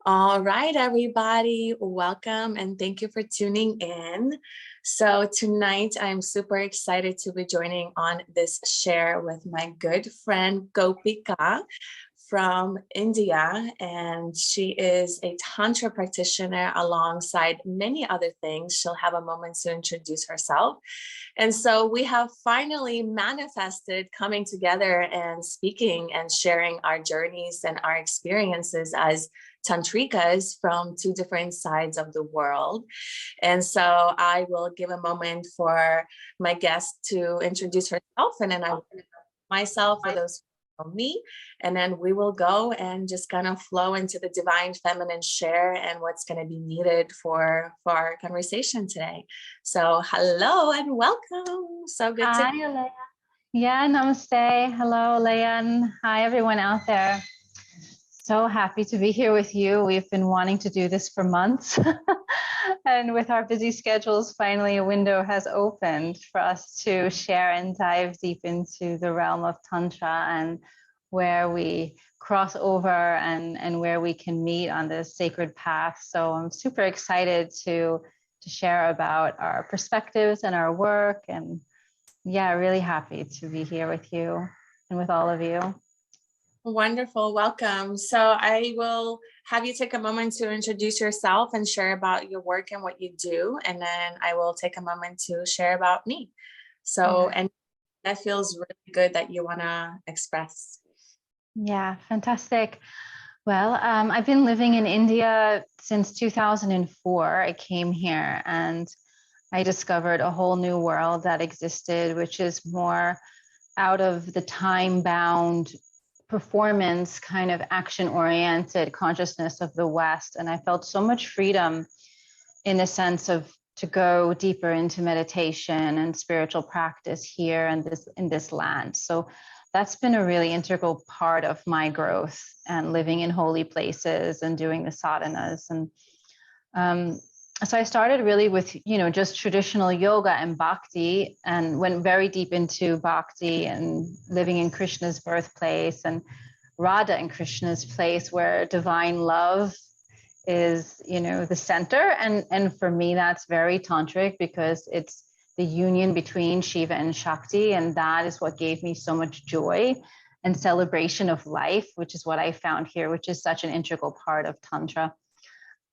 All right, everybody, welcome and thank you for tuning in. So tonight I'm super excited to be joining on this share with my good friend Gopika from India, and she is a Tantra practitioner alongside many other things. She'll have a moment to introduce herself. And so we have finally manifested coming together and speaking and sharing our journeys and our experiences as Tantrikas from two different sides of the world. And so I will give a moment for my guest to introduce herself, and then I will myself for those who know me, and then we will go and just kind of flow into the divine feminine share and what's going to be needed for our conversation today. So hello and welcome. So good Hi, Alaya. Yeah, namaste. Hello, Alaya, and hi, everyone out there. So happy to be here with you. We've been wanting to do this for months. And with our busy schedules, finally a window has opened for us to share and dive deep into the realm of Tantra and where we cross over and where we can meet on this sacred path. So I'm super excited to share about our perspectives and our work. And yeah, really happy to be here with you and with all of you. Wonderful. Welcome. So I will have you take a moment to introduce yourself and share about your work and what you do. And then I will take a moment to share about me. So, and that feels really good that you want to express. Yeah, fantastic. Well, I've been living in India since 2004. I came here and I discovered a whole new world that existed, which is more out of the time-bound performance kind of action-oriented consciousness of the West. And I felt so much freedom in the sense of to go deeper into meditation and spiritual practice here and in this land. So that's been a really integral part of my growth and living in holy places and doing the sadhanas. And so I started really with, just traditional yoga and bhakti, and went very deep into bhakti and living in Krishna's birthplace and Radha and Krishna's place where divine love is, the center. And for me, that's very tantric because it's the union between Shiva and Shakti. And that is what gave me so much joy and celebration of life, which is what I found here, which is such an integral part of Tantra.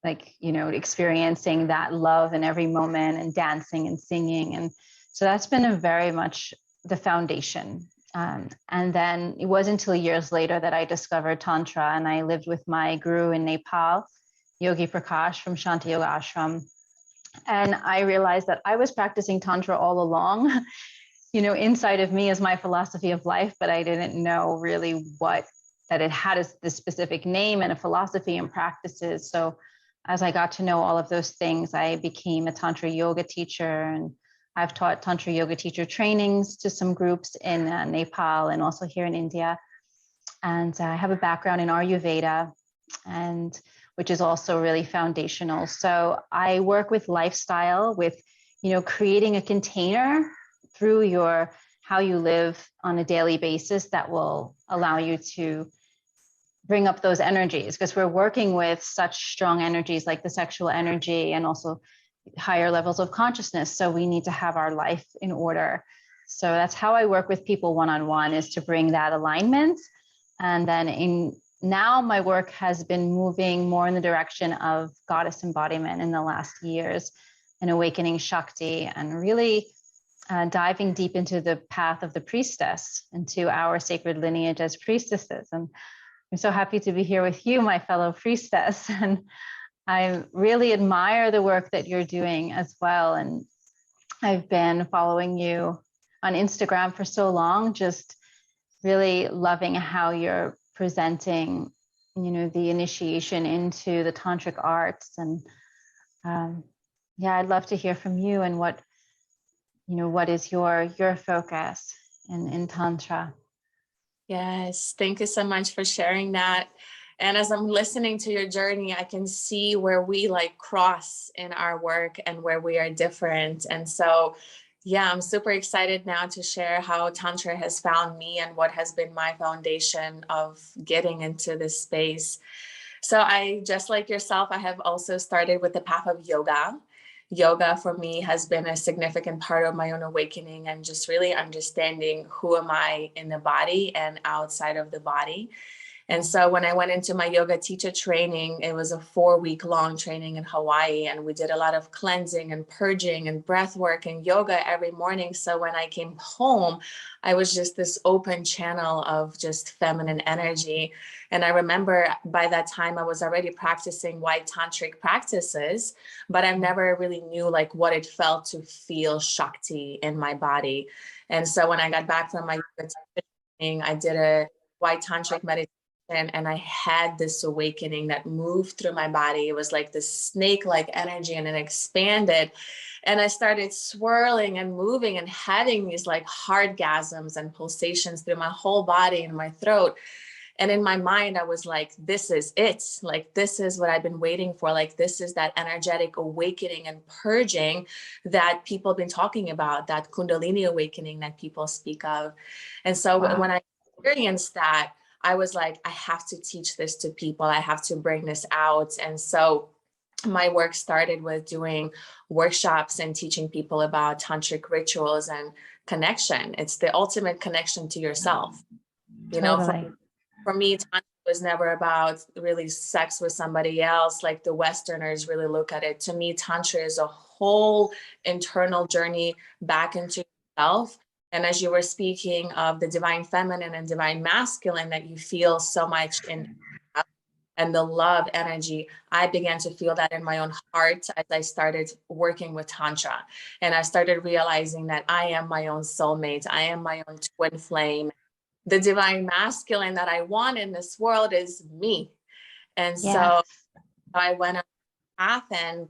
Like, experiencing that love in every moment and dancing and singing. And so that's been a very much the foundation. And then it wasn't until years later that I discovered Tantra, and I lived with my guru in Nepal, Yogi Prakash from Shanti Yoga Ashram. And I realized that I was practicing Tantra all along, inside of me as my philosophy of life, but I didn't know really that it had this specific name and a philosophy and practices. So as I got to know all of those things, I became a Tantra yoga teacher, and I've taught Tantra yoga teacher trainings to some groups in Nepal and also here in India. And I have a background in Ayurveda, and which is also really foundational. So I work with lifestyle, with, creating a container through how you live on a daily basis that will allow you to bring up those energies, because we're working with such strong energies like the sexual energy and also higher levels of consciousness. So we need to have our life in order. So that's how I work with people one-on-one, is to bring that alignment. And then now my work has been moving more in the direction of goddess embodiment in the last years and awakening Shakti and really diving deep into the path of the priestess, into our sacred lineage as priestesses. And I'm so happy to be here with you, my fellow priestess. And I really admire the work that you're doing as well. And I've been following you on Instagram for so long, just really loving how you're presenting, the initiation into the tantric arts. And I'd love to hear from you and what is your focus in Tantra. Yes, thank you so much for sharing that. And as I'm listening to your journey, I can see where we cross in our work and where we are different. And so, I'm super excited now to share how Tantra has found me and what has been my foundation of getting into this space. So I, just like yourself, I have also started with the path of yoga. Yoga for me has been a significant part of my own awakening and just really understanding who am I in the body and outside of the body. And so when I went into my yoga teacher training, it was a 4-week long training in Hawaii. And we did a lot of cleansing and purging and breath work and yoga every morning. So when I came home, I was just this open channel of just feminine energy. And I remember by that time, I was already practicing white tantric practices, but I never really knew like what it felt to feel Shakti in my body. And so when I got back from my yoga teacher training, I did a white tantric meditation. And I had this awakening that moved through my body. It was like this snake-like energy, and it expanded. And I started swirling and moving and having these like heartgasms and pulsations through my whole body and my throat. And in my mind, I was like, this is it. Like, this is what I've been waiting for. Like, this is that energetic awakening and purging that people have been talking about, that Kundalini awakening that people speak of. And so when I experienced that, I was like, I have to teach this to people. I have to bring this out. And so my work started with doing workshops and teaching people about tantric rituals and connection. It's the ultimate connection to yourself. You Totally. know, for me, tantra was never about really sex with somebody else, like the Westerners really look at it. To me, tantra is a whole internal journey back into yourself. And as you were speaking of the divine feminine and divine masculine that you feel so much in, and the love energy, I began to feel that in my own heart as I started working with Tantra. And I started realizing that I am my own soulmate. I am my own twin flame. The divine masculine that I want in this world is me. And so I went on a path, and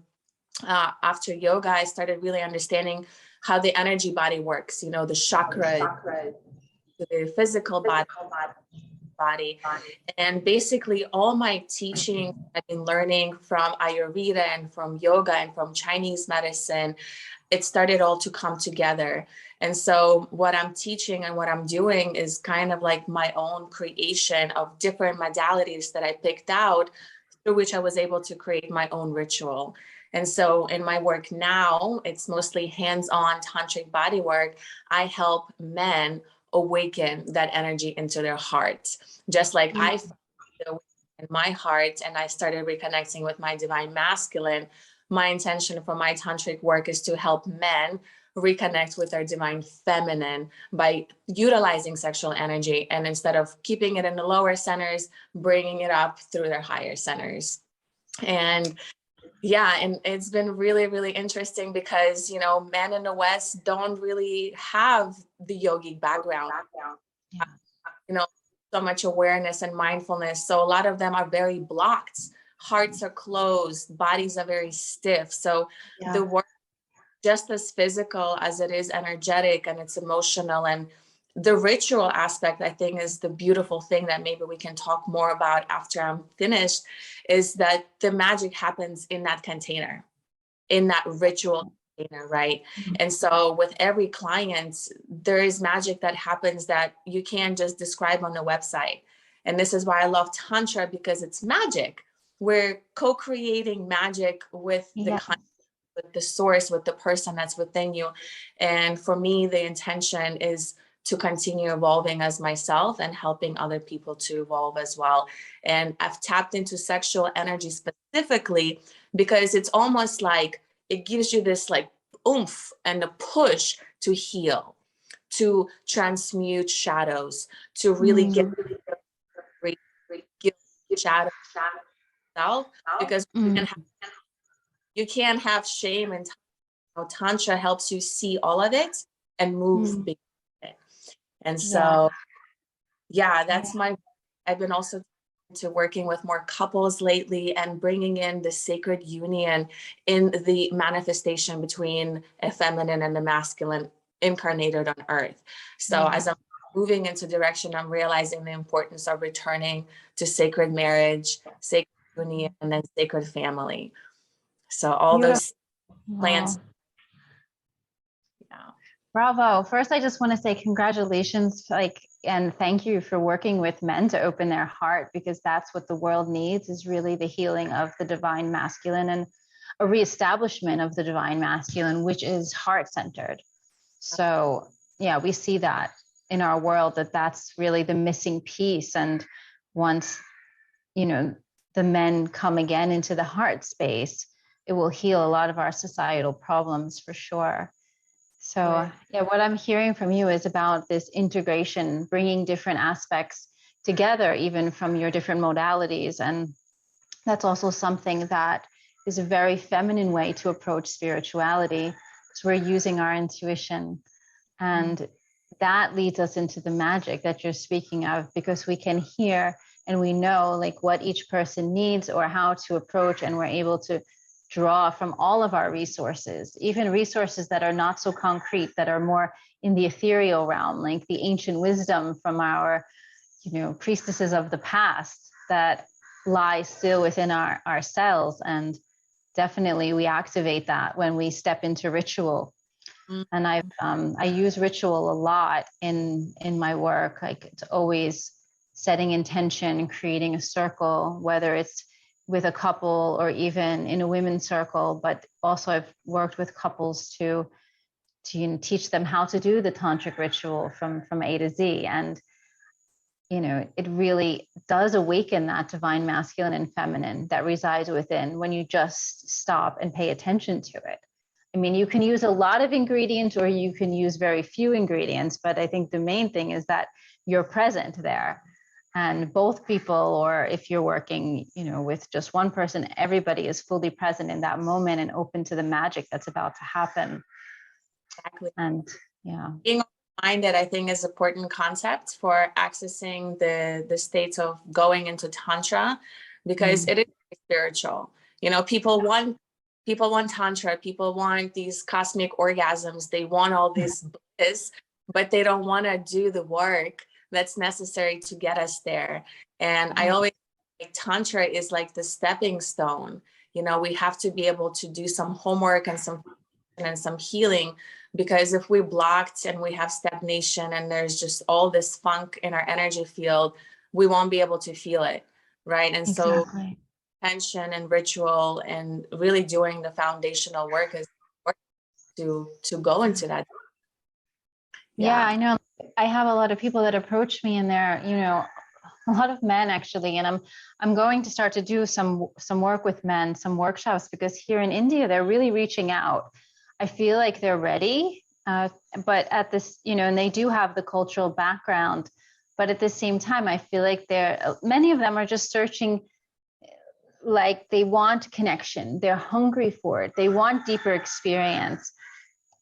after yoga, I started really understanding how the energy body works, you know, the chakras, the physical body. And basically all my teaching I've been learning from Ayurveda and from yoga and from Chinese medicine, it started all to come together. And so what I'm teaching and what I'm doing is kind of like my own creation of different modalities that I picked out, through which I was able to create my own ritual. And so in my work now, it's mostly hands-on tantric body work. I help men awaken that energy into their heart, just like I found it in my heart and I started reconnecting with my divine masculine. My intention for my tantric work is to help men reconnect with their divine feminine by utilizing sexual energy, and instead of keeping it in the lower centers, bringing it up through their higher centers. And yeah, and it's been really, really interesting because, you know, men in the West don't really have the yogic background, you know, so much awareness and mindfulness. So a lot of them are very blocked. Hearts are closed, bodies are very stiff. So the work just as physical as it is energetic, and it's emotional. And the ritual aspect, I think, is the beautiful thing that maybe we can talk more about after I'm finished, is that the magic happens in that container, in that ritual container, right? And so with every client, there is magic that happens that you can't just describe on the website. And this is why I love Tantra, because it's magic. We're co-creating magic with the with the source, with the person that's within you. And for me, the intention is to continue evolving as myself and helping other people to evolve as well. And I've tapped into sexual energy specifically because it's almost like it gives you this like oomph and a push to heal, to transmute shadows, to really get shadow self, because you can't have shame, and Tantra helps you see all of it and move beyond it. And so, that's I've been also to working with more couples lately and bringing in the sacred union in the manifestation between a feminine and a masculine incarnated on earth. So as I'm moving into direction, I'm realizing the importance of returning to sacred marriage, sacred union, and then sacred family. So all those plans. Bravo. First, I just want to say congratulations. Like, and thank you for working with men to open their heart, because that's what the world needs, is really the healing of the divine masculine and a reestablishment of the divine masculine, which is heart-centered. So yeah, we see that in our world, that that's really the missing piece. And once, you know, the men come again into the heart space, it will heal a lot of our societal problems for sure. So yeah, what I'm hearing from you is about this integration, bringing different aspects together, even from your different modalities. And that's also something that is a very feminine way to approach spirituality, because we're using our intuition. And that leads us into the magic that you're speaking of, because we can hear and we know like what each person needs or how to approach, and we're able to draw from all of our resources, even resources that are not so concrete, that are more in the ethereal realm, like the ancient wisdom from our, you know, priestesses of the past that lie still within our cells. And definitely we activate that when we step into ritual. And I use ritual a lot in my work. Like, it's always setting intention, creating a circle, whether it's with a couple or even in a women's circle. But also I've worked with couples to you know, teach them how to do the tantric ritual from A to Z. And you know, it really does awaken that divine masculine and feminine that resides within when you just stop and pay attention to it. I mean, you can use a lot of ingredients or you can use very few ingredients, but I think the main thing is that you're present there. And both people, or if you're working, you know, with just one person, everybody is fully present in that moment and open to the magic that's about to happen. Exactly. And yeah. Being open-minded, I think, is an important concept for accessing the states of going into Tantra, because it is spiritual. You know, people want Tantra, people want these cosmic orgasms, they want all this bliss, but they don't want to do the work that's necessary to get us there. And I always think Tantra is like the stepping stone. You know, we have to be able to do some homework and some healing, because if we're blocked and we have stagnation and there's just all this funk in our energy field, we won't be able to feel it, right? And so intention and ritual and really doing the foundational work is to go into that. Yeah, I know. I have a lot of people that approach me, and they're, you know, a lot of men actually, and I'm going to start to do some work with men, some workshops, because here in India they're really reaching out. I feel like they're ready, but at this, you know, and they do have the cultural background, but at the same time, I feel like many of them are just searching, like they want connection, they're hungry for it, they want deeper experience.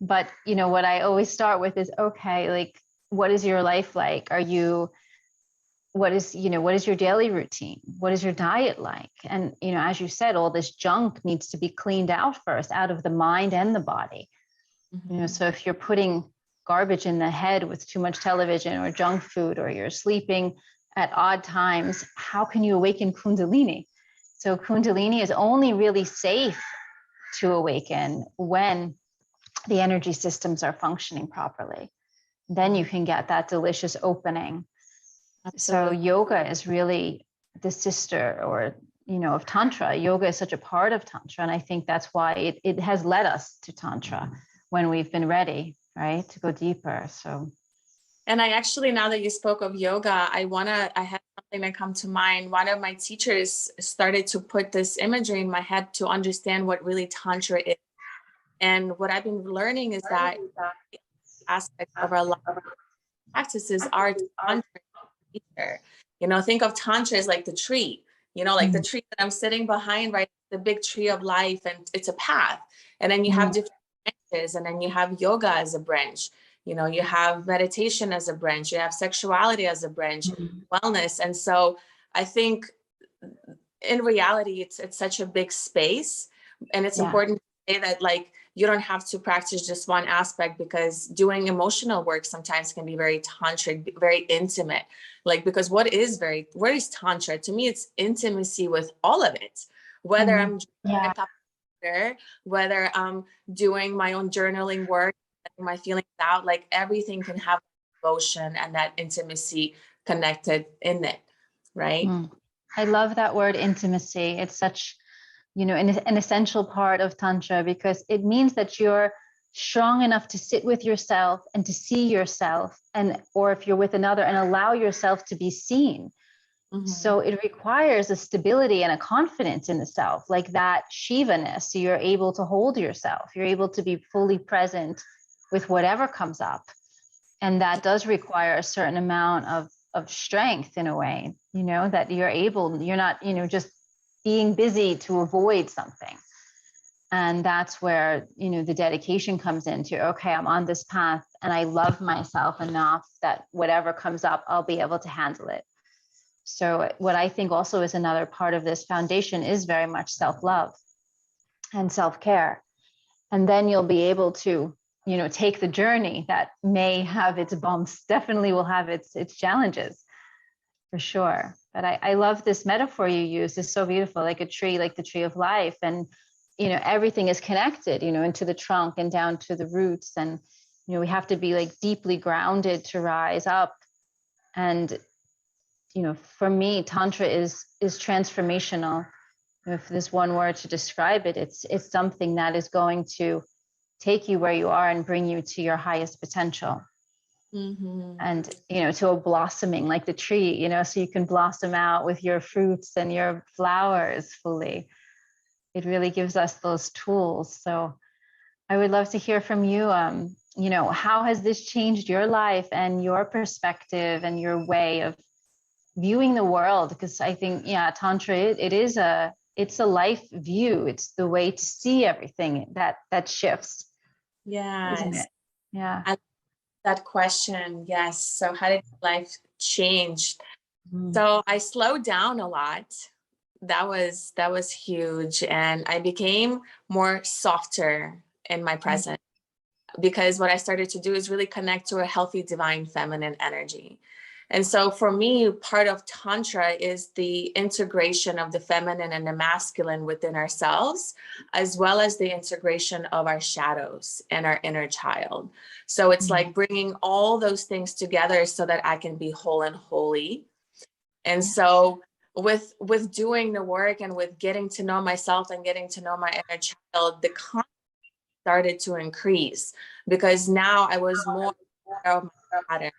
But, you know, what I always start with is, okay, like, what is your life like? What is your daily routine? What is your diet like? And, you know, as you said, all this junk needs to be cleaned out first, out of the mind and the body. You know, so if you're putting garbage in the head with too much television or junk food, or you're sleeping at odd times, how can you awaken Kundalini? So Kundalini is only really safe to awaken when the energy systems are functioning properly. Then you can get that delicious opening. Absolutely. So yoga is really the sister, or, you know, of Tantra. Yoga is such a part of Tantra. And I think that's why it has led us to Tantra when we've been ready, right, to go deeper. So. And I actually, now that you spoke of yoga, I had something that come to mind. One of my teachers started to put this imagery in my head to understand what really Tantra is. And what I've been learning is that aspects of our life practices are Tantra. You know, think of Tantra as like the tree, you know, like the tree that I'm sitting behind, right? The big tree of life, and it's a path. And then you have different branches, and then you have yoga as a branch. You know, you have meditation as a branch, you have sexuality as a branch, wellness. And so I think in reality, it's such a big space, and it's important to say that, like, you don't have to practice just one aspect, because doing emotional work sometimes can be very tantric, very intimate. Like, because what is Tantra? To me, it's intimacy with all of it. Whether I'm drinking a cup of water, whether I'm doing my own journaling work, my feelings out, like everything can have devotion and that intimacy connected in it, right? I love that word intimacy. It's such, an essential part of Tantra, because it means that you're strong enough to sit with yourself and to see yourself, or if you're with another, and allow yourself to be seen. So it requires a stability and a confidence in the self, like that Shiva-ness. So you're able to hold yourself. You're able to be fully present with whatever comes up. And that does require a certain amount of strength, in a way, that you're not, just being busy to avoid something. And that's where, the dedication comes into, okay, I'm on this path and I love myself enough that whatever comes up, I'll be able to handle it. So what I think also is another part of this foundation is very much self-love and self-care. And then you'll be able to, take the journey that may have its bumps, definitely will have its challenges, for sure. But I love this metaphor you use. It's so beautiful, like a tree, like the tree of life. And, everything is connected, into the trunk and down to the roots. And, we have to be like deeply grounded to rise up. And, for me, Tantra is transformational. If there's one word to describe it, it's something that is going to take you where you are and bring you to your highest potential. And, to a blossoming like the tree, so you can blossom out with your fruits and your flowers fully. It really gives us those tools. So I would love to hear from you. How has this changed your life and your perspective and your way of viewing the world? Because I think, Tantra, it's a life view. It's the way to see everything that shifts. Yes. Isn't it? Yeah. That question. Yes. So how did life change? So I slowed down a lot. That was huge. And I became more softer in my presence, because what I started to do is really connect to a healthy divine feminine energy. And so for me, part of Tantra is the integration of the feminine and the masculine within ourselves, as well as the integration of our shadows and our inner child. So it's like bringing all those things together so that I can be whole and holy. And so with doing the work and with getting to know myself and getting to know my inner child, the confidence started to increase, because now I was more aware of my pattern.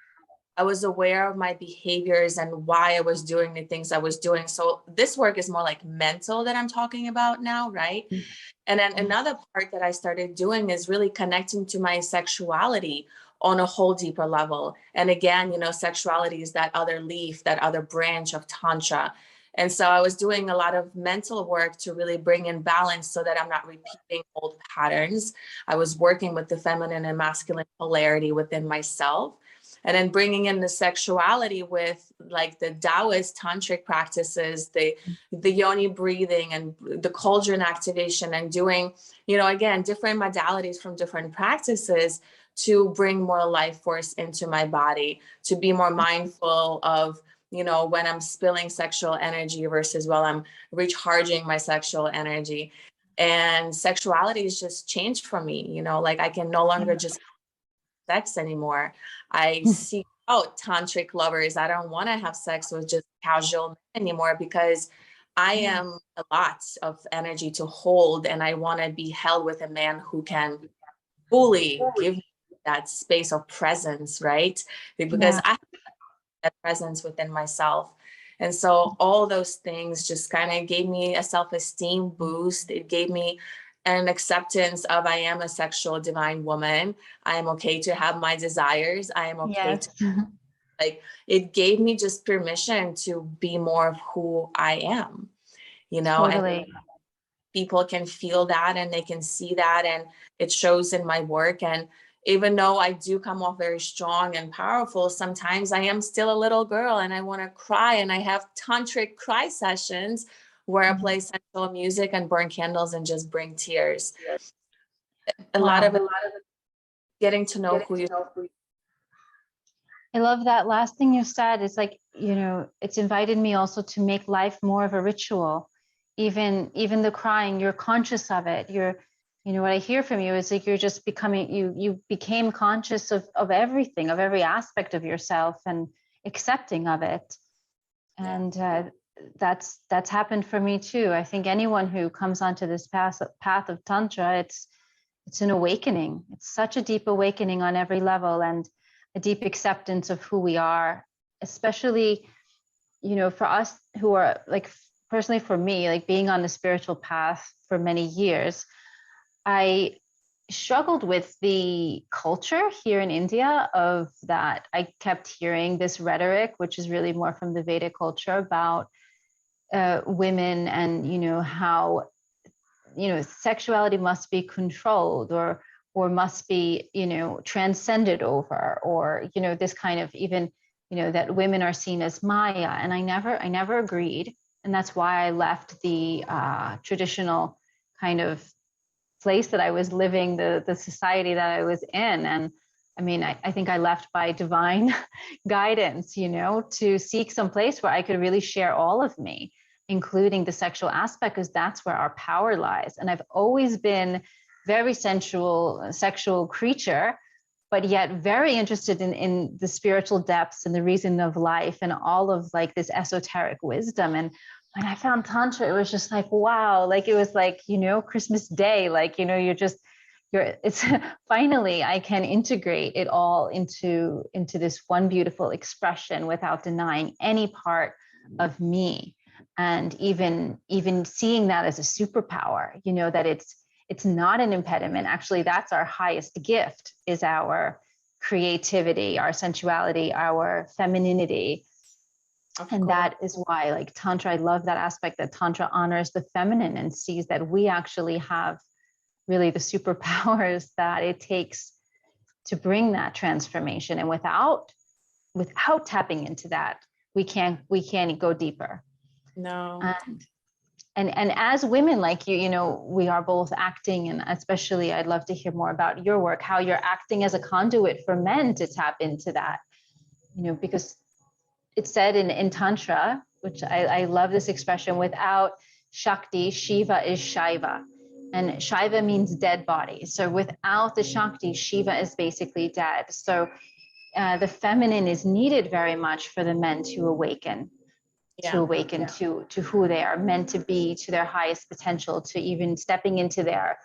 I was aware of my behaviors and why I was doing the things I was doing. So this work is more like mental that I'm talking about now, right? And then another part that I started doing is really connecting to my sexuality on a whole deeper level. And again, sexuality is that other leaf, that other branch of Tantra. And so I was doing a lot of mental work to really bring in balance so that I'm not repeating old patterns. I was working with the feminine and masculine polarity within myself. And then bringing in the sexuality with like the Taoist tantric practices, the yoni breathing and the cauldron activation, and doing, again, different modalities from different practices to bring more life force into my body, to be more mindful of, when I'm spilling sexual energy versus while I'm recharging my sexual energy. And sexuality has just changed for me, like I can no longer just sex anymore. I seek out tantric lovers. I don't want to have sex with just casual men anymore, because I am a lot of energy to hold, and I want to be held with a man who can fully give me that space of presence, right? Because I have that presence within myself. And so all those things just kind of gave me a self-esteem boost. It gave me an acceptance of, I am a sexual divine woman. I am okay to have my desires. I am okay to, like, it gave me just permission to be more of who I am, Totally. and people can feel that and they can see that, and it shows in my work. And even though I do come off very strong and powerful, sometimes I am still a little girl and I want to cry, and I have tantric cry sessions where I play sensual music and burn candles and just bring tears. A lot of it, getting to know who you are. I love that last thing you said. It's like, it's invited me also to make life more of a ritual. Even the crying, you're conscious of it. You're you know, what I hear from you is like you're just becoming, you became conscious of everything, of every aspect of yourself, and accepting of it. And that's happened for me too. I think anyone who comes onto this path of Tantra, it's an awakening. It's such a deep awakening on every level, and a deep acceptance of who we are, especially, you know, for us who are like, personally for me, like being on the spiritual path for many years, I struggled with the culture here in India of that. I kept hearing this rhetoric, which is really more from the Vedic culture, about women, and, you know, how, you know, sexuality must be controlled, or must be, you know, transcended over, or, you know, this kind of, even, you know, that women are seen as Maya. And I never agreed. And that's why I left the traditional kind of place that I was living, the society that I was in. And I mean, I think I left by divine guidance, you know, to seek some place where I could really share all of me, including the sexual aspect, because that's where our power lies. And I've always been very sensual, sexual creature, but yet very interested in the spiritual depths and the reason of life and all of like this esoteric wisdom. And when I found Tantra, it was just like, wow, like it was like, you know, Christmas Day, like, you know, it's finally I can integrate it all into this one beautiful expression without denying any part of me. And even seeing that as a superpower, you know, that it's not an impediment. Actually, that's our highest gift, is our creativity, our sensuality, our femininity. And that is why, like, Tantra, I love that aspect, that Tantra honors the feminine and sees that we actually have really the superpowers that it takes to bring that transformation. And without tapping into that, we can't go deeper. No. And as women like you know, we are both acting, and especially I'd love to hear more about your work, how you're acting as a conduit for men to tap into that, you know, because it's said in Tantra, which I love this expression, without Shakti, Shiva is Shaiva. And Shaiva means dead body. So without the Shakti, Shiva is basically dead. So the feminine is needed very much for the men to awaken, to who they are meant to be, to their highest potential, to even stepping into their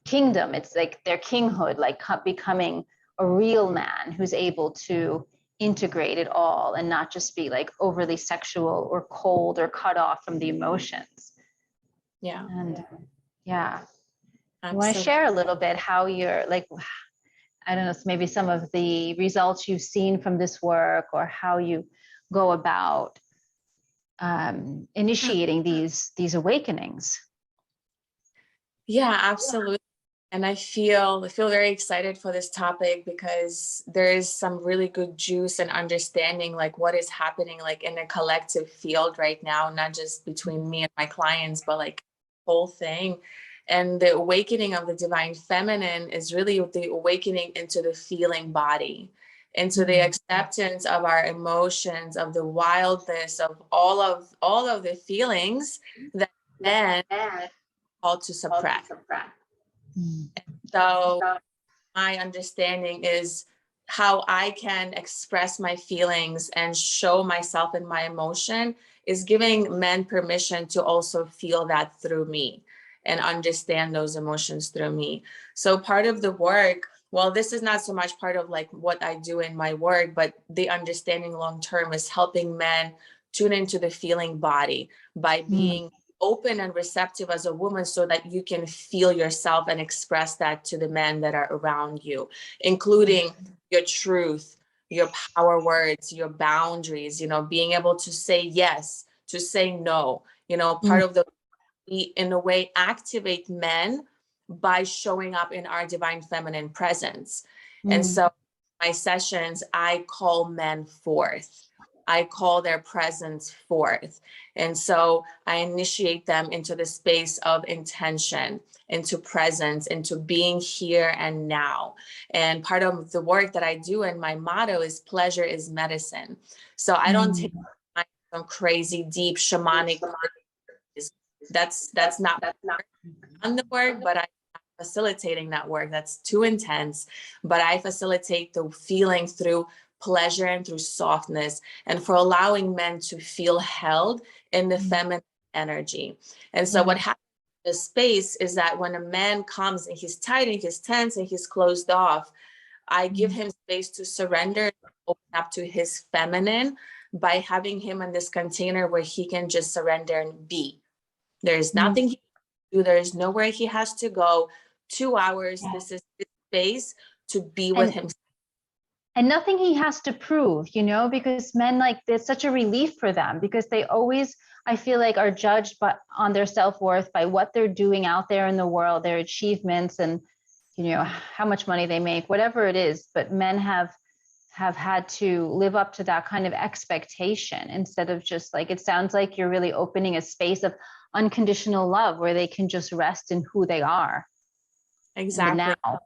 kingdom. It's like their kinghood, like becoming a real man who's able to integrate it all and not just be like overly sexual or cold or cut off from the emotions. And you want to share a little bit how you're like, I don't know, maybe some of the results you've seen from this work, or how you go about initiating these awakenings? Yeah, absolutely. And I feel very excited for this topic, because there is some really good juice and understanding, like what is happening like in a collective field right now, not just between me and my clients, but like whole thing. And the awakening of the divine feminine is really the awakening into the feeling body, into the acceptance of our emotions, of the wildness, of all of the feelings that men are called to suppress. So my understanding is how I can express my feelings and show myself in my emotion is giving men permission to also feel that through me and understand those emotions through me. So part of the work, well, this is not so much part of like what I do in my work, but the understanding long term is helping men tune into the feeling body by being open and receptive as a woman, so that you can feel yourself and express that to the men that are around you, including your truth, your power words, your boundaries, you know, being able to say yes, to say no, you know, part of the, we in a way activate men by showing up in our divine feminine presence. And so my sessions, I call men forth. I call their presence forth. And so I initiate them into the space of intention, into presence, into being here and now. And part of the work that I do, and my motto is pleasure is medicine. So I don't take some crazy deep shamanic, that's not on the work, but I facilitating that work. That's too intense. But I facilitate the feeling through pleasure and through softness, and for allowing men to feel held in the feminine energy. And so what happens in the space is that when a man comes and he's tight and he's tense and he's closed off, I give him space to surrender, open up to his feminine by having him in this container where he can just surrender and be. There's nothing he can do. There's nowhere he has to go. 2 hours. This is his space to be with himself. And nothing he has to prove, you know, because men, like, it's such a relief for them because they always, I feel like, are judged on their self-worth by what they're doing out there in the world, their achievements and, you know, how much money they make, whatever it is. But men have had to live up to that kind of expectation instead of just like, it sounds like you're really opening a space of unconditional love where they can just rest in who they are. Exactly. Now.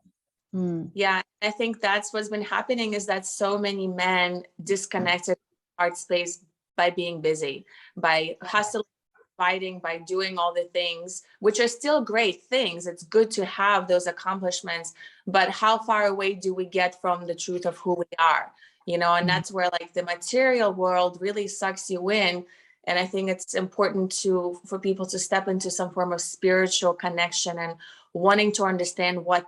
Yeah, I think that's what's been happening, is that so many men disconnected heart space by being busy, by hustling, fighting, by doing all the things, which are still great things. It's good to have those accomplishments, but how far away do we get from the truth of who we are? You know, and that's where like the material world really sucks you in. And I think it's important for people to step into some form of spiritual connection and wanting to understand what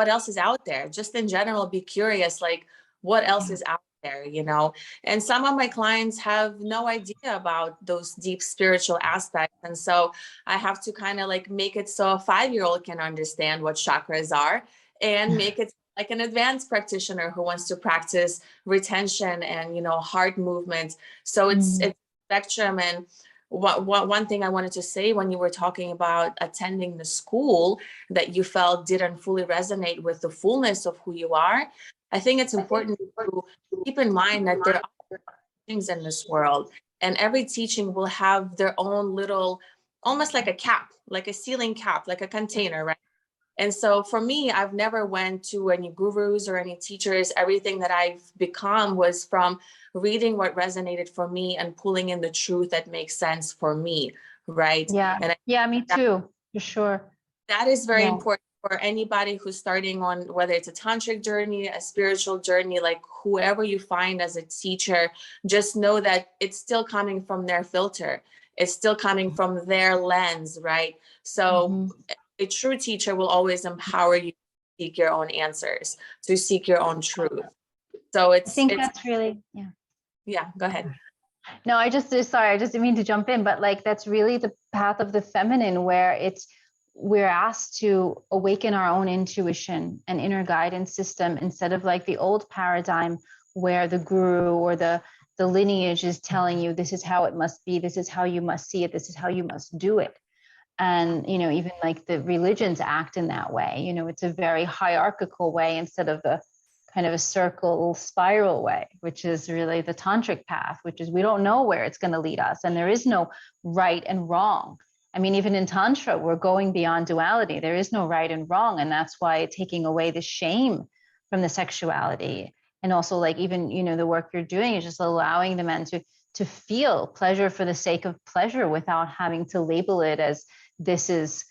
else is out there. Just in general, be curious, like what else is out there, you know? And some of my clients have no idea about those deep spiritual aspects. And so I have to kind of like make it so a 5-year-old can understand what chakras are, and make it like an advanced practitioner who wants to practice retention and, you know, heart movement. So it's spectrum. And one thing I wanted to say, when you were talking about attending the school that you felt didn't fully resonate with the fullness of who you are, I think it's important to keep in mind that there are things in this world, and every teaching will have their own little, almost like a cap, like a ceiling cap, like a container, right? And so for me, I've never went to any gurus or any teachers. Everything that I've become was from reading what resonated for me and pulling in the truth that makes sense for me, right? Yeah. And Me too, for sure. that is very important for anybody who's starting on, whether it's a tantric journey, a spiritual journey, like whoever you find as a teacher, just know that it's still coming from their filter. It's still coming from their lens, right? So a true teacher will always empower you to seek your own answers, to seek your own truth. So I think that's really, yeah, go ahead. No, I just didn't mean to jump in, but like, that's really the path of the feminine, where we're asked to awaken our own intuition and inner guidance system, instead of like the old paradigm where the guru or the lineage is telling you this is how it must be, this is how you must see it, this is how you must do it. And, you know, even like the religions act in that way. You know, it's a very hierarchical way instead of the kind of a circle spiral way, which is really the tantric path, which is we don't know where it's going to lead us. And there is no right and wrong. I mean, even in Tantra, we're going beyond duality. There is no right and wrong. And that's why taking away the shame from the sexuality, and also like even, you know, the work you're doing is just allowing the men to feel pleasure for the sake of pleasure without having to label it as this is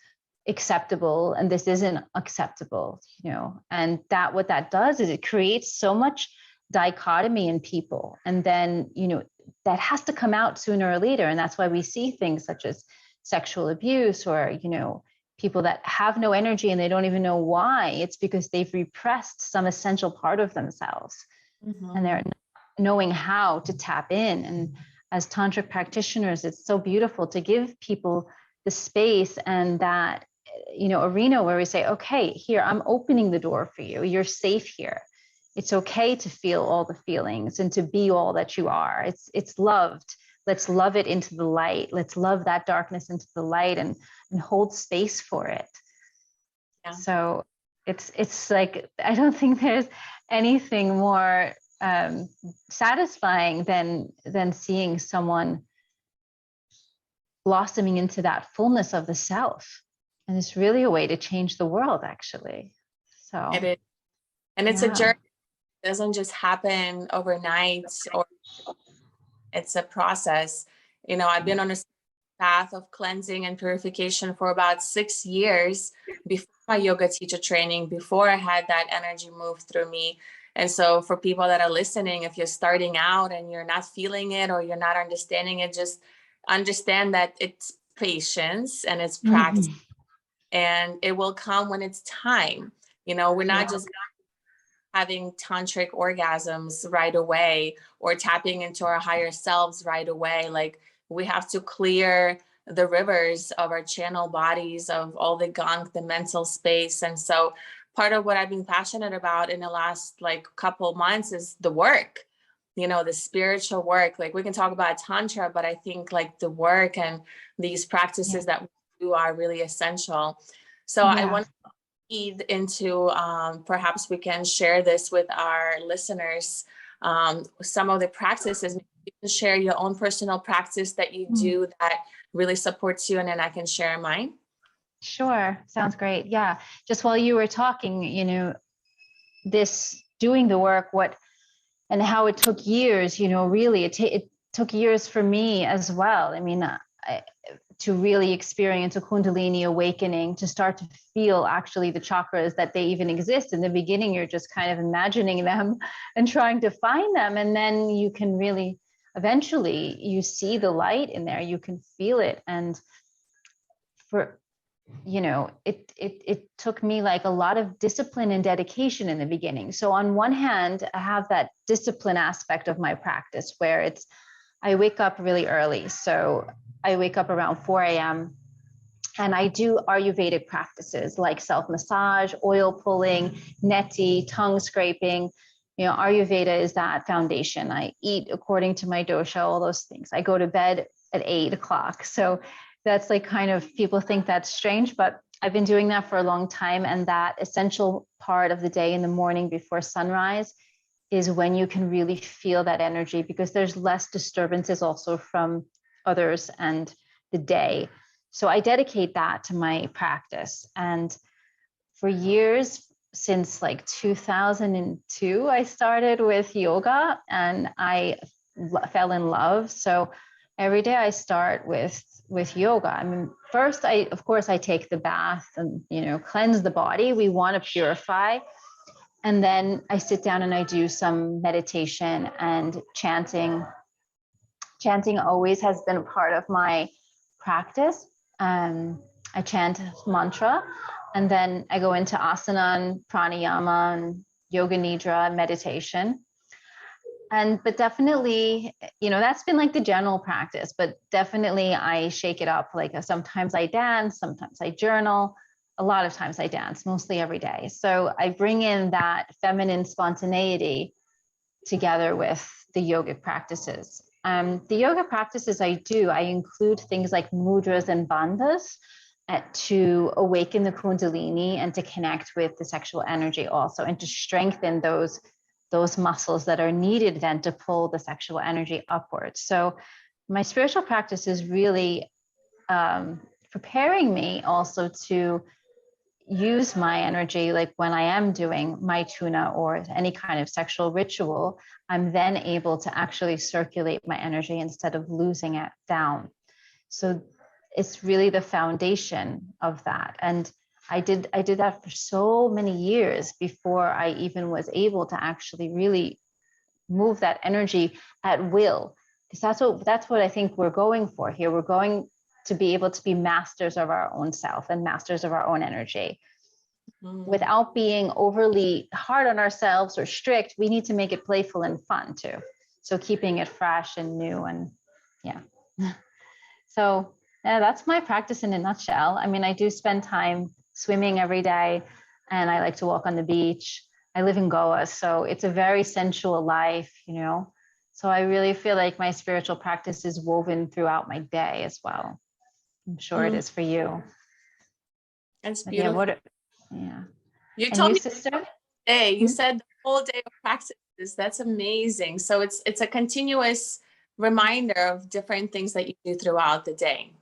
acceptable and this isn't acceptable, you know. And that what that does is it creates so much dichotomy in people. And then, you know, that has to come out sooner or later. And that's why we see things such as sexual abuse, or, you know, people that have no energy and they don't even know why. It's because they've repressed some essential part of themselves, and they're knowing how to tap in. And as tantric practitioners, it's so beautiful to give people the space and that, you know, arena where we say, okay, here, I'm opening the door for you. You're safe here. It's okay to feel all the feelings and to be all that you are. It's loved. Let's love it into the light. Let's love that darkness into the light and hold space for it. Yeah. So it's like, I don't think there's anything more satisfying than seeing someone blossoming into that fullness of the self. And it's really a way to change the world, actually. So it is. And it's a journey. It doesn't just happen overnight, or it's a process. You know, I've been on a path of cleansing and purification for about 6 years before my yoga teacher training before I had that energy move through me. And so for people that are listening, if you're starting out and you're not feeling it or you're not understanding it, just understand that it's patience and it's practice, and it will come when it's time. You know, we're not just having tantric orgasms right away or tapping into our higher selves right away. Like, we have to clear the rivers of our channel bodies, of all the gunk, the mental space. And so part of what I've been passionate about in the last like couple months is the work, you know, the spiritual work. Like, we can talk about tantra, but I think like the work and these practices that we do are really essential. So I want to feed into, perhaps we can share this with our listeners, some of the practices. You can share your own personal practice that you do that really supports you, and then I can share mine. Sure. Sounds great. Yeah. Just while you were talking, you know, this doing the work, and how it took years, you know, really, it took years for me as well. I mean, to really experience a Kundalini awakening, to start to feel actually the chakras, that they even exist. In the beginning, you're just kind of imagining them and trying to find them. And then you can really, eventually you see the light in there, you can feel it. And for, you know, it took me like a lot of discipline and dedication in the beginning. So on one hand, I have that discipline aspect of my practice where I wake up really early. So I wake up around 4 a.m. and I do Ayurvedic practices like self-massage, oil pulling, neti, tongue scraping. You know, Ayurveda is that foundation. I eat according to my dosha, all those things. I go to bed at 8 o'clock. So that's like, kind of, people think that's strange, but I've been doing that for a long time. And that essential part of the day in the morning before sunrise is when you can really feel that energy, because there's less disturbances also from others and the day. So I dedicate that to my practice. And for years, since like 2002, I started with yoga and I fell in love. So every day I start with yoga. I mean, first, of course, I take the bath and, you know, cleanse the body. We want to purify. And then I sit down and I do some meditation and chanting. Chanting always has been a part of my practice. I chant mantra, and then I go into asana and pranayama and yoga nidra meditation. But definitely, you know, that's been like the general practice, but definitely I shake it up. Like, sometimes I dance, sometimes I journal, a lot of times I dance, mostly every day. So I bring in that feminine spontaneity together with the yogic practices. The yoga practices I include things like mudras and bandhas to awaken the Kundalini and to connect with the sexual energy also, and to strengthen those muscles that are needed then to pull the sexual energy upwards. So my spiritual practice is really preparing me also to use my energy. Like, when I am doing my tuna or any kind of sexual ritual, I'm then able to actually circulate my energy instead of losing it down. So it's really the foundation of that. And I did that for so many years before I even was able to actually really move that energy at will. Because that's what I think we're going for here. We're going to be able to be masters of our own self and masters of our own energy. Without being overly hard on ourselves or strict. We need to make it playful and fun too. So keeping it fresh and new, and yeah. So that's my practice in a nutshell. I mean, I do spend time swimming every day, and I like to walk on the beach. I live in Goa, so it's a very sensual life, you know. So I really feel like my spiritual practice is woven throughout my day as well. I'm sure it is for you. That's beautiful. Yeah. You told me sister? Day. You said the whole day of practices. That's amazing. So it's a continuous reminder of different things that you do throughout the day.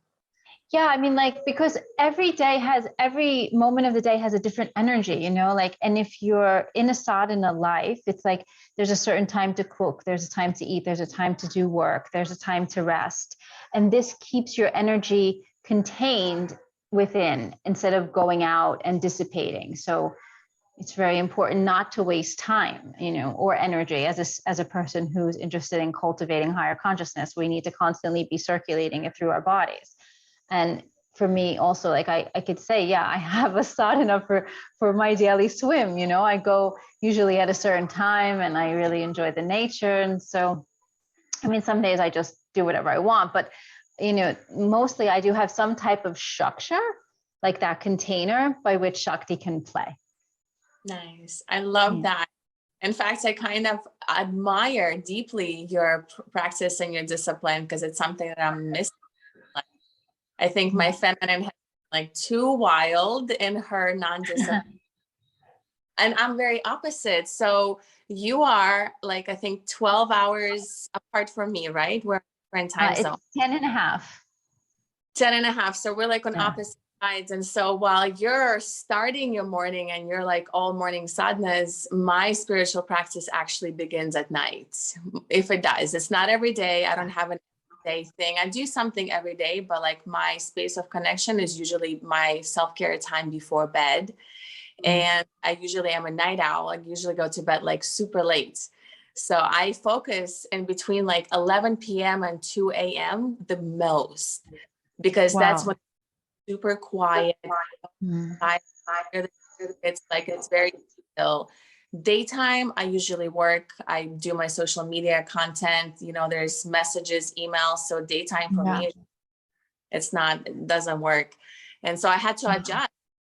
Yeah, I mean, like, because every moment of the day has a different energy, you know, like, and if you're in a sadhana life, it's like there's a certain time to cook, there's a time to eat, there's a time to do work, there's a time to rest. And this keeps your energy contained within instead of going out and dissipating. So it's very important not to waste time, or energy. As a person who's interested in cultivating higher consciousness, we need to constantly be circulating it through our bodies. And for me also, like I could say, yeah, I have a sadhana for my daily swim. I go usually at a certain time, and I really enjoy the nature. And so, I mean, some days I just do whatever I want, but mostly I do have some type of structure, like that container by which Shakti can play. Nice. I love that. In fact, I kind of admire deeply your practice and your discipline, because it's something that I'm missing. I think my feminine has been too wild in her non-discipline. And I'm very opposite. So you are I think 12 hours apart from me, right? We're in time zone. It's 10 and a half. 10 and a half. So we're on opposite sides. And so while you're starting your morning and you're all morning sadhanas, my spiritual practice actually begins at night. If it does, it's not every day. I don't have an everyday thing. I do something every day, but my space of connection is usually my self-care time before bed. And I usually am a night owl. I usually go to bed super late. So I focus in between 11 p.m. and 2 a.m. the most, because that's when it's super quiet. It's very still. Daytime, I usually work. I do my social media content. There's messages, emails. So daytime for me, it doesn't work. And so I had to adjust.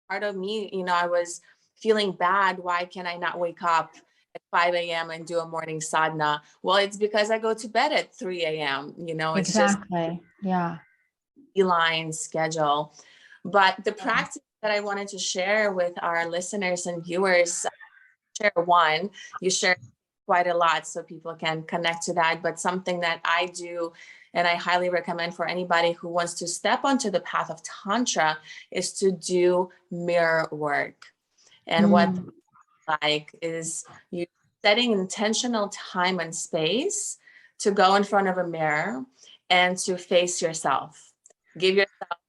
Part of me, I was feeling bad. Why can I not wake up at 5 a.m. and do a morning sadhana? Well, it's because I go to bed at 3 a.m. It's exactly. Line schedule. But the practice that I wanted to share with our listeners and viewers, you share quite a lot so people can connect to that, but something that I do and I highly recommend for anybody who wants to step onto the path of Tantra is to do mirror work. And what is you setting intentional time and space to go in front of a mirror and to face yourself. Give yourself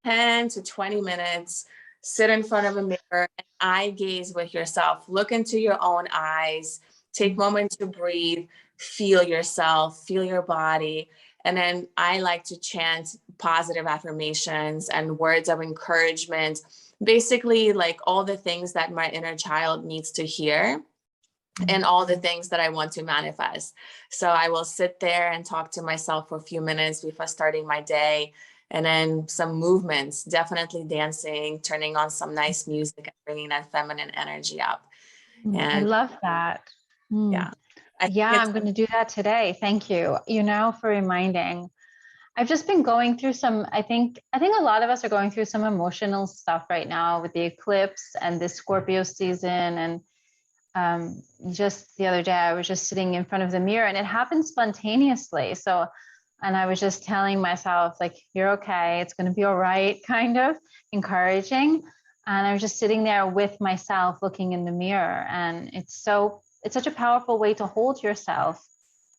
10 to 20 minutes, sit in front of a mirror and eye gaze with yourself. Look into your own eyes, take a moment to breathe, feel yourself, feel your body. And then I like to chant positive affirmations and words of encouragement, basically all the things that my inner child needs to hear and all the things that I want to manifest. So I will sit there and talk to myself for a few minutes before starting my day. And then some movements, definitely dancing, turning on some nice music and bringing that feminine energy up. And I love that. Yeah. I'm going to do that today. Thank you, for reminding. I've just been going through I think a lot of us are going through some emotional stuff right now with the eclipse and this Scorpio season. And just the other day, I was just sitting in front of the mirror and it happened spontaneously. And I was just telling myself, you're okay, it's going to be all right, kind of encouraging. And I was just sitting there with myself looking in the mirror. And it's such a powerful way to hold yourself.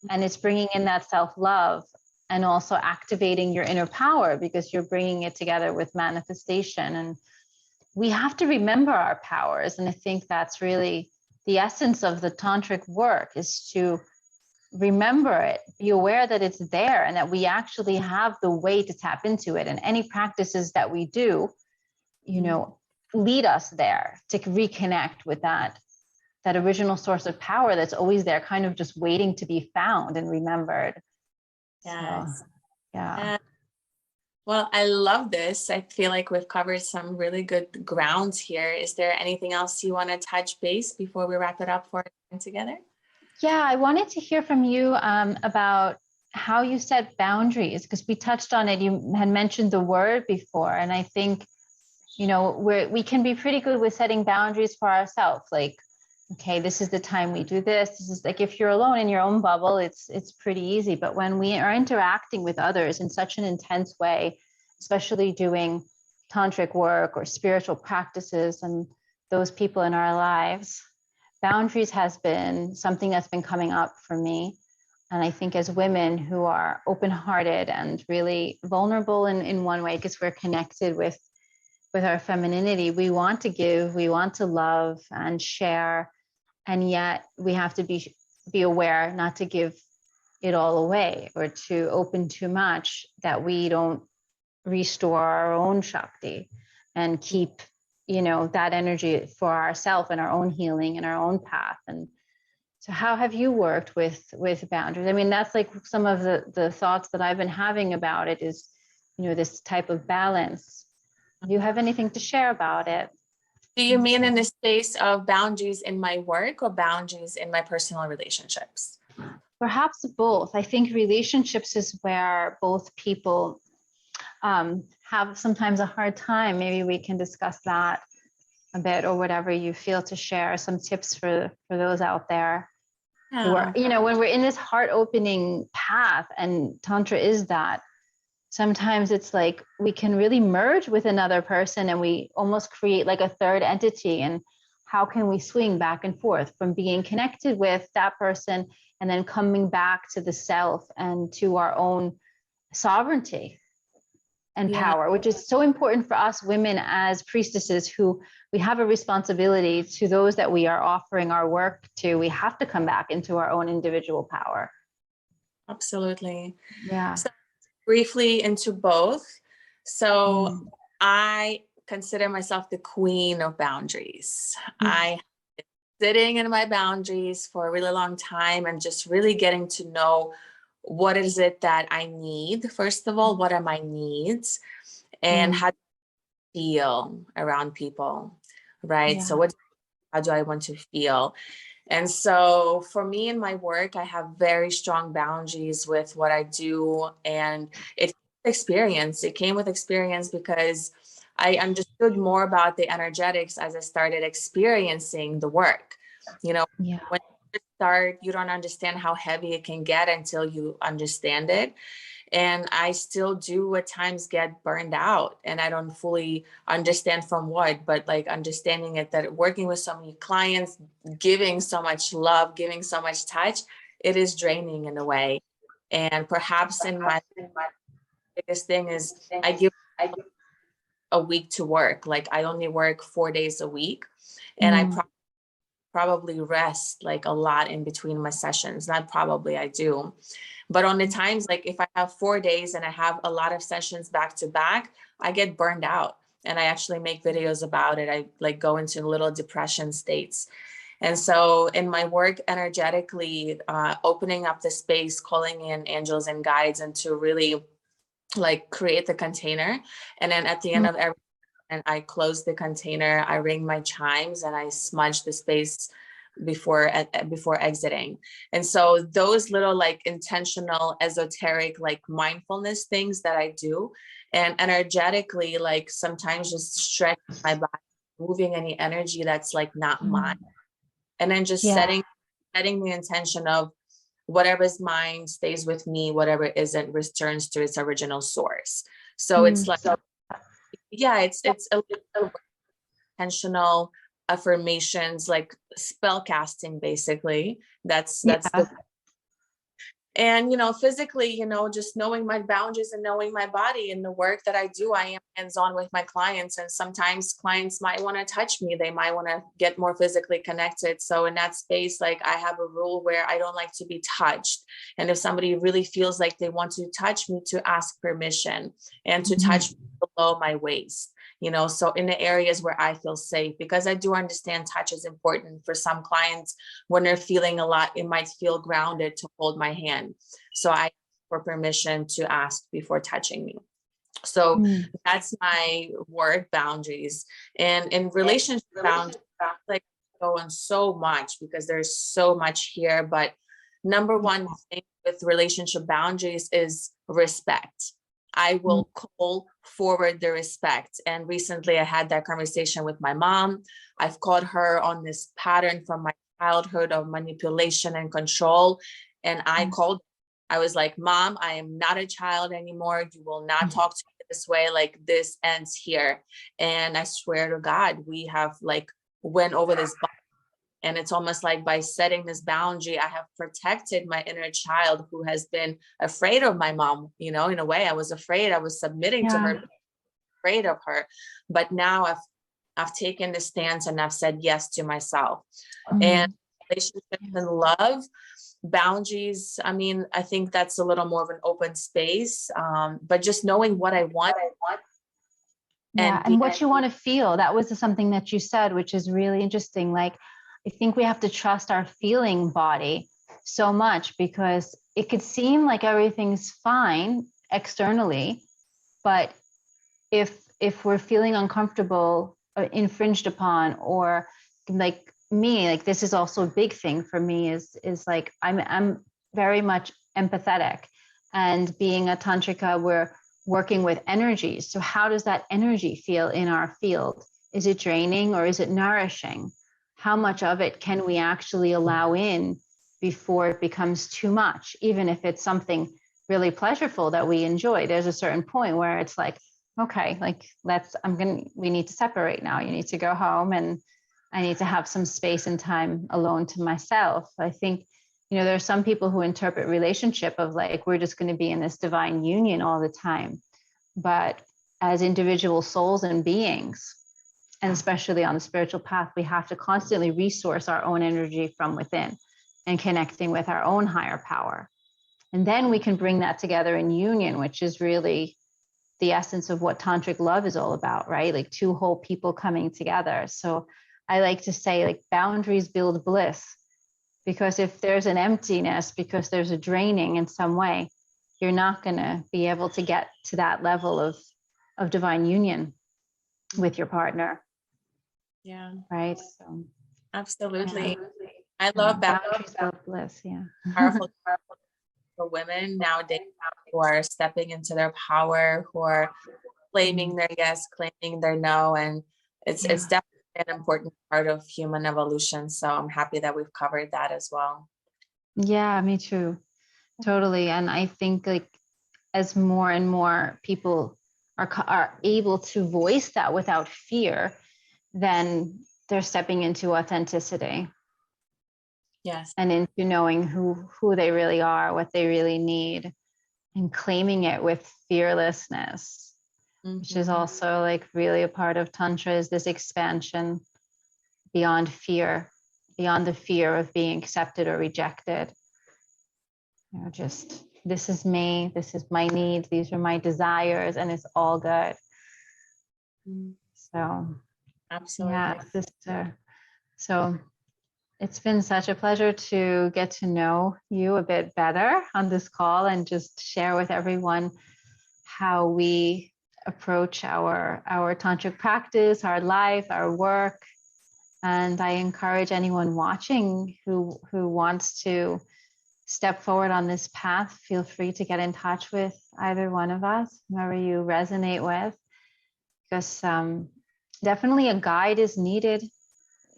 And it's bringing in that self-love and also activating your inner power because you're bringing it together with manifestation. And we have to remember our powers. And I think that's really the essence of the tantric work, is to remember it, be aware that it's there and that we actually have the way to tap into it. And any practices that we do, lead us there to reconnect with that original source of power that's always there, kind of just waiting to be found and remembered. Yes. So, yeah. Well, I love this. I feel like we've covered some really good grounds here. Is there anything else you want to touch base before we wrap it up for together? Yeah, I wanted to hear from you about how you set boundaries, because we touched on it. You had mentioned the word before, and I think, we can be pretty good with setting boundaries for ourselves. Okay, this is the time we do this. This is if you're alone in your own bubble, it's pretty easy. But when we are interacting with others in such an intense way, especially doing tantric work or spiritual practices and those people in our lives, boundaries has been something that's been coming up for me. And I think as women who are open-hearted and really vulnerable in one way, because we're connected with with our femininity. We want to give, we want to love and share, and yet we have to be aware not to give it all away or to open too much, that we don't restore our own Shakti and keep, that energy for ourselves and our own healing and our own path. And so how have you worked with boundaries? I mean, that's like some of the thoughts that I've been having about it is, this type of balance. Do you have anything to share about it? Do you mean in the space of boundaries in my work or boundaries in my personal relationships? Perhaps both. I think relationships is where both people have sometimes a hard time. Maybe we can discuss that a bit, or whatever you feel to share some tips for those out there. Yeah. Who are, when we're in this heart opening path, and Tantra is that, sometimes it's like we can really merge with another person and we almost create like a third entity. And how can we swing back and forth from being connected with that person and then coming back to the self and to our own sovereignty and power, which is so important for us women as priestesses, who we have a responsibility to those that we are offering our work to. We have to come back into our own individual power. Absolutely. Yeah. So briefly into both. So I consider myself the queen of boundaries. I have been sitting in my boundaries for a really long time and just really getting to know what is it that I need. First of all, what are my needs and how do I feel around people, right? Yeah. So how do I want to feel? And so for me in my work, I have very strong boundaries with what I do. And it came with experience because I understood more about the energetics as I started experiencing the work. When you start, you don't understand how heavy it can get until you understand it. And I still do at times get burned out, and I don't fully understand from what, but like understanding it, that working with so many clients, giving so much love, giving so much touch, it is draining in a way. And perhaps in my biggest thing is I give a week to work. Like I only work 4 days a week, and I probably rest like a lot in between my sessions. Not probably, I do. But on the times, like if I have 4 days and I have a lot of sessions back to back, I get burned out. And I actually make videos about it. I like go into little depression states. And so in my work energetically, opening up the space, calling in angels and guides, and to really like create the container. And then at the end of every, and I close the container, I ring my chimes and I smudge the space before exiting. And so those little like intentional, esoteric, like mindfulness things that I do, and energetically, like sometimes just stretch my body, moving any energy that's like not mine. And then just setting the intention of whatever is mine stays with me, whatever isn't returns to its original source. So it's like, it's a little intentional affirmations, like spell casting, basically. That's and physically, just knowing my boundaries and knowing my body. And the work that I do, I am hands-on with my clients, and sometimes clients might want to touch me, they might want to get more physically connected. So in that space, like I have a rule where I don't like to be touched, and if somebody really feels like they want to touch me, to ask permission and to touch below my waist. So in the areas where I feel safe, because I do understand touch is important for some clients. When they're feeling a lot, it might feel grounded to hold my hand. So I ask for permission to ask before touching me. So that's my work boundaries. And in relationship boundaries, like go on so much because there's so much here. But number one thing with relationship boundaries is respect. I will call forward the respect. And recently I had that conversation with my mom. I've caught her on this pattern from my childhood of manipulation and control. And I was like, Mom, I am not a child anymore. You will not talk to me this way. Like this ends here. And I swear to God, we have like went over this. And it's almost like by setting this boundary, I have protected my inner child who has been afraid of my mom. In a way, I was afraid. I was submitting to her. afraid of her. But now I've taken the stance and I've said yes to myself. And relationships and love, boundaries, I mean, I think that's a little more of an open space. But just knowing what I want. And what you want to feel. That was something that you said, which is really interesting. Like, I think we have to trust our feeling body so much, because it could seem like everything's fine externally, but if we're feeling uncomfortable or infringed upon, or like me, like this is also a big thing for me, is like I'm very much empathetic, and being a tantrika, we're working with energies. So how does that energy feel in our field? Is it draining or is it nourishing? How much of it can we actually allow in before it becomes too much? Even if it's something really pleasurable that we enjoy, there's a certain point where it's like, okay, like we need to separate now. You need to go home, and I need to have some space and time alone to myself. I think, there are some people who interpret relationship of like, we're just going to be in this divine union all the time. But as individual souls and beings, and especially on the spiritual path, we have to constantly resource our own energy from within and connecting with our own higher power. And then we can bring that together in union, which is really the essence of what tantric love is all about, right? Like two whole people coming together. So I like to say, like, boundaries build bliss, because if there's an emptiness, because there's a draining in some way, you're not going to be able to get to that level of divine union with your partner. Yeah. Right. So absolutely. Yeah. I love boundaries build bliss. Yeah. Powerful for women nowadays who are stepping into their power, who are claiming their yes, claiming their no. And it's definitely an important part of human evolution. So I'm happy that we've covered that as well. Yeah, me too. Totally. And I think, like, as more and more people are able to voice that without fear, then they're stepping into authenticity. Yes. And into knowing who they really are, what they really need, and claiming it with fearlessness, which is also like really a part of Tantra, is this expansion beyond fear, beyond the fear of being accepted or rejected. Just, this is me, this is my needs, these are my desires, and it's all good. So, absolutely. Yeah, sister. So it's been such a pleasure to get to know you a bit better on this call, and just share with everyone how we approach our tantric practice, our life, our work. And I encourage anyone watching who wants to step forward on this path, feel free to get in touch with either one of us, whoever you resonate with, because definitely a guide is needed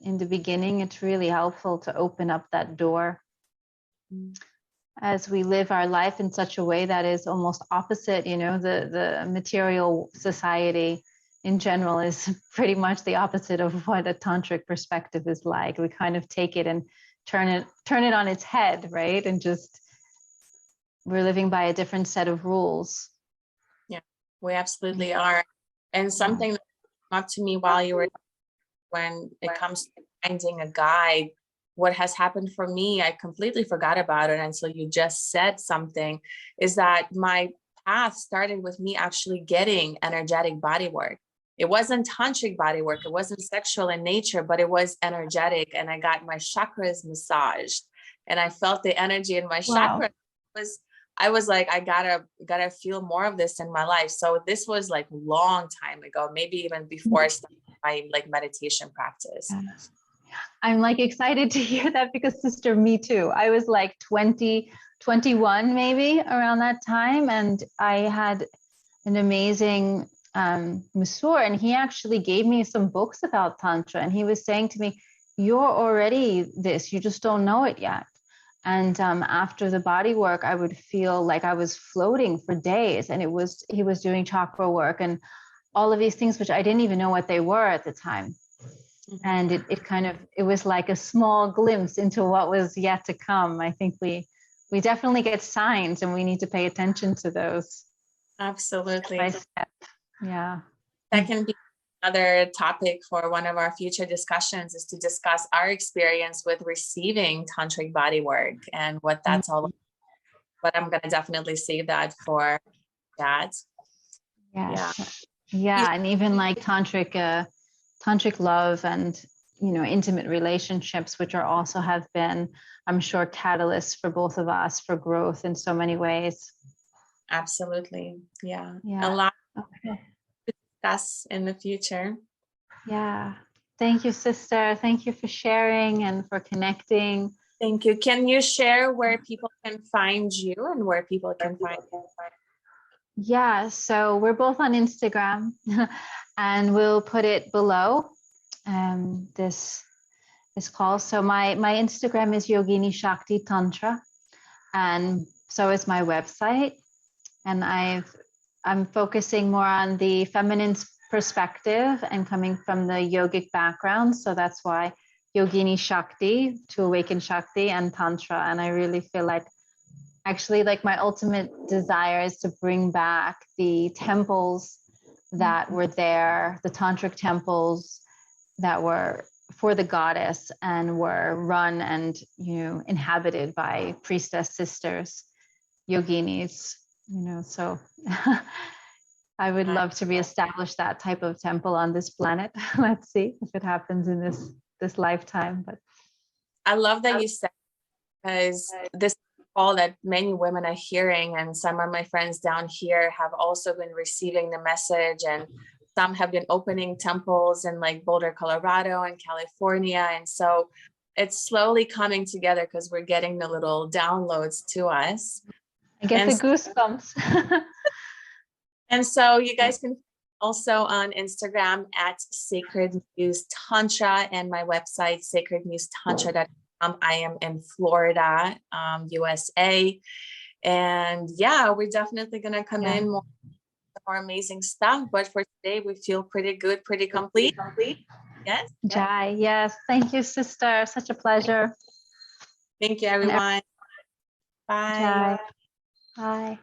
in the beginning. It's really helpful to open up that door as we live our life in such a way that is almost opposite. The material society in general is pretty much the opposite of what a tantric perspective is like. We kind of take it and turn it on its head, right? And just, we're living by a different set of rules. Yeah, we absolutely are. And something that came up to me while you were, when it comes to finding a guide, what has happened for me, I completely forgot about it until you just said something, is that my path started with me actually getting energetic body work. It wasn't tantric body work, it wasn't sexual in nature, but it was energetic. And I got my chakras massaged, and I felt the energy in my chakras. I was like, I gotta feel more of this in my life. So this was like long time ago, maybe even before I started my like meditation practice. I'm like excited to hear that, because sister, me too. I was like 20, 21 maybe around that time. And I had an amazing masseur, and he actually gave me some books about Tantra. And he was saying to me, you're already this, you just don't know it yet. And after the body work, I would feel like I was floating for days. And he was doing chakra work and all of these things, which I didn't even know what they were at the time. And it was like a small glimpse into what was yet to come. I think we definitely get signs, and we need to pay attention to those. Absolutely. Step by step. Yeah. that can be another topic for one of our future discussions, is to discuss our experience with receiving tantric body work and what that's all about. But I'm going to definitely save that for that. Yeah. And even like tantric love and, you know, intimate relationships, which are also have been, I'm sure, catalysts for both of us for growth in so many ways. Absolutely. Yeah. A lot to discuss in the future. Yeah. Thank you, sister. Thank you for sharing and for connecting. Thank you. Can you share where people can find you and where people can find you? Yeah, so we're both on Instagram and we'll put it below this call. So my Instagram is Yogini Shakti Tantra, and so is my website. And I'm focusing more on the feminine perspective and coming from the yogic background. So that's why Yogini Shakti, to awaken Shakti, and Tantra. And I really feel like actually, like, my ultimate desire is to bring back the temples that were there, the tantric temples that were for the goddess and were run and, you know, inhabited by priestess sisters, yoginis, you know. So I would love to reestablish that type of temple on this planet. Let's see if it happens in this lifetime. But I love that you said, because this call that many women are hearing, and some of my friends down here have also been receiving the message, and some have been opening temples in like Boulder, Colorado and California. And so it's slowly coming together because we're getting the little downloads to us. I get the goosebumps. And so you guys can also on Instagram at Sacred Muse Tantra, and my website, sacredmusetantra.com. I am in Florida, USA. And yeah, we're definitely going to come in more amazing stuff. But for today, we feel pretty good, pretty complete. Yes. Jai, yes. Thank you, sister. Such a pleasure. Thank you, everyone. Bye. Jai. Bye.